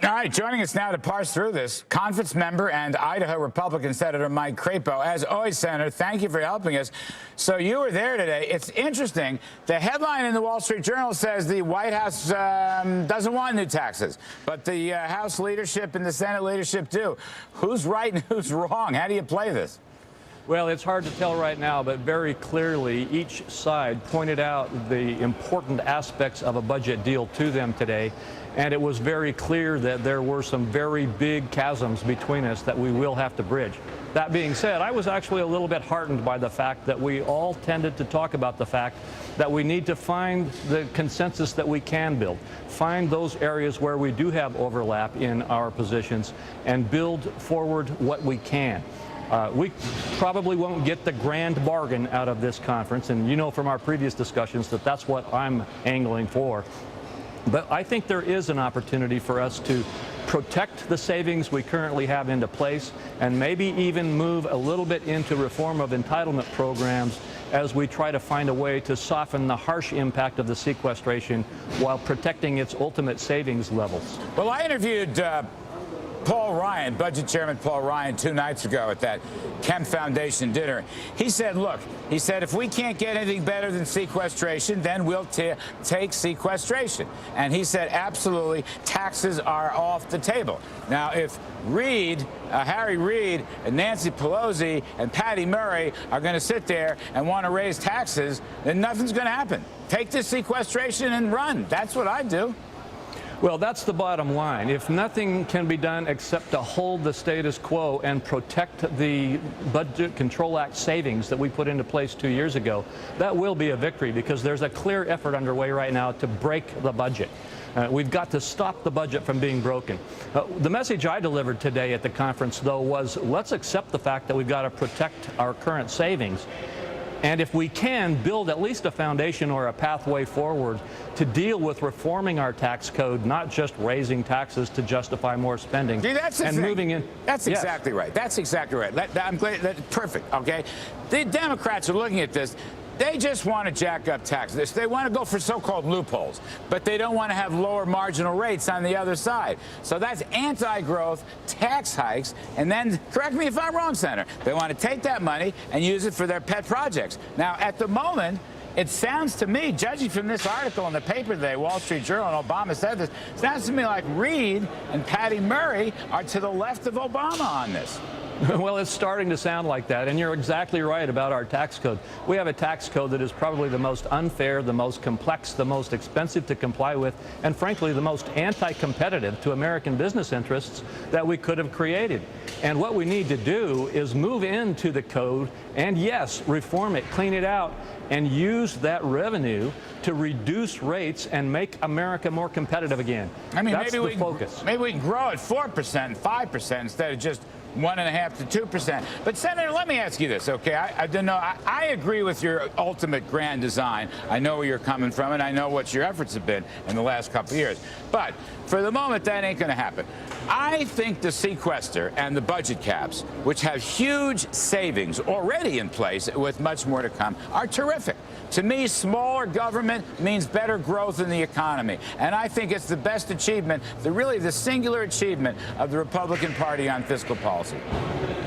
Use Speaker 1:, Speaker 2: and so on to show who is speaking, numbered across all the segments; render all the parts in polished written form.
Speaker 1: All right, joining us now to parse through this, conference member and Idaho Republican Senator Mike Crapo. As always, Senator, thank you for helping us. So you were there today. It's interesting. The headline in the Wall Street Journal says the White House doesn't want new taxes, but the House leadership and the Senate leadership do. Who's right and who's wrong? How do you play this?
Speaker 2: Well, it's hard to tell right now, but very clearly each side pointed out the important aspects of a budget deal to them today. And it was very clear that there were some very big chasms between us that we will have to bridge. That being said, I was actually a little bit heartened by the fact that we all tended to talk about the fact that we need to find the consensus that we can build, find those areas where we do have overlap in our positions, and build forward what we can. We probably won't get the grand bargain out of this conference, and you know from our previous discussions that that's what I'm angling for. But I think there is an opportunity for us to protect the savings we currently have into place and maybe even move a little bit into reform of entitlement programs as we try to find a way to soften the harsh impact of the sequestration while protecting its ultimate savings levels.
Speaker 1: Well, I interviewed Paul Ryan, Budget Chairman Paul Ryan, 2 nights ago at that Kemp Foundation dinner. He said, look, he said, if we can't get anything better than sequestration, then we'll take sequestration. And he said, absolutely, taxes are off the table. Now, if Reid, Harry Reid, and Nancy Pelosi, and Patty Murray are going to sit there and want to raise taxes, then nothing's going to happen. Take the sequestration and run. That's what I'd do.
Speaker 2: Well, that's the bottom line. If nothing can be done except to hold the status quo and protect the Budget Control Act savings that we put into place 2 years ago, that will be a victory because there's a clear effort underway right now to break the budget. We've got to stop the budget from being broken. The message I delivered today at the conference, though, was let's accept the fact that we've got to protect our current savings. And if we can build at least a foundation or a pathway forward to deal with reforming our tax code, not just raising taxes to justify more spending.
Speaker 1: See, that's
Speaker 2: and moving in.
Speaker 1: That's
Speaker 2: yes.
Speaker 1: exactly right. That's exactly right. I'm glad. That's perfect. Okay, the Democrats are looking at this. They just want to jack up taxes. They want to go for so-called loopholes, but they don't want to have lower marginal rates on the other side. So that's anti-growth, tax hikes, and then, correct me if I'm wrong, Senator, they want to take that money and use it for their pet projects. Now, at the moment, it sounds to me, judging from this article in the paper today, Wall Street Journal, and Obama said this, it sounds to me like Reid and Patty Murray are to the left of Obama on this.
Speaker 2: Well, it's starting to sound like that, and you're exactly right about our tax code. We have a tax code that is probably the most unfair, the most complex, the most expensive to comply with, and frankly, the most anti-competitive to American business interests that we could have created. And what we need to do is move into the code and, yes, reform it, clean it out, and use that revenue to reduce rates and make America more competitive again. I mean, that's the focus.
Speaker 1: Maybe we can grow at 4% and 5% instead of just 1.5% to 2%. But, Senator, let me ask you this, okay? I don't know. I agree with your ultimate grand design. I know where you're coming from, and I know what your efforts have been in the last couple of years. But for the moment, that ain't going to happen. I think the sequester and the budget caps, which have huge savings already in place with much more to come, are terrific. To me, smaller government means better growth in the economy. And I think it's the best achievement, really the singular achievement of the Republican Party on fiscal policy.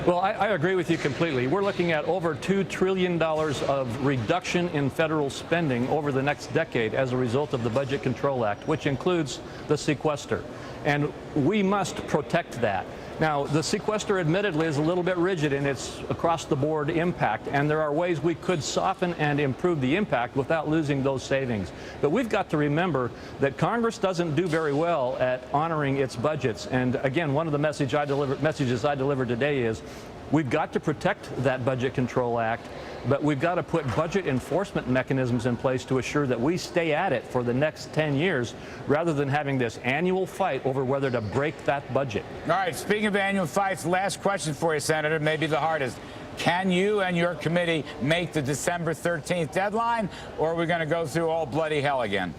Speaker 2: Well, I agree with you completely. We're looking at over $2 trillion of reduction in federal spending over the next decade as a result of the Budget Control Act, which includes the sequester. And we must protect that. Now, the sequester admittedly is a little bit rigid in its across-the-board impact, and there are ways we could soften and improve the impact without losing those savings. But we've got to remember that Congress doesn't do very well at honoring its budgets. And again, one of the messages I delivered today is we've got to protect that Budget Control Act, but we've got to put budget enforcement mechanisms in place to assure that we stay at it for the next 10 years rather than having this annual fight over whether to break that budget.
Speaker 1: All right, speaking of annual fights, last question for you, Senator, maybe the hardest. Can you and your committee make the December 13th deadline, or are we going to go through all bloody hell again?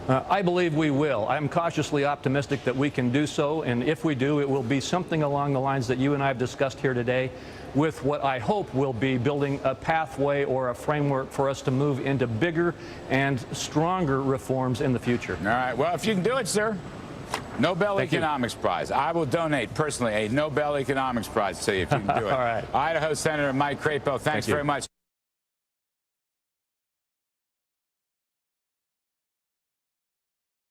Speaker 2: I believe we will. I'm cautiously optimistic that we can do so, and if we do, it will be something along the lines that you and I have discussed here today, with what I hope will be building a pathway or a framework for us to move into bigger and stronger reforms in the future.
Speaker 1: All right. Well, if you can do it, sir. Nobel
Speaker 2: Thank you.
Speaker 1: Economics Prize. I will donate personally a Nobel Economics Prize to you if you can do it.
Speaker 2: All right.
Speaker 1: Idaho Senator Mike Crapo, thanks
Speaker 2: Thank you.
Speaker 1: very much.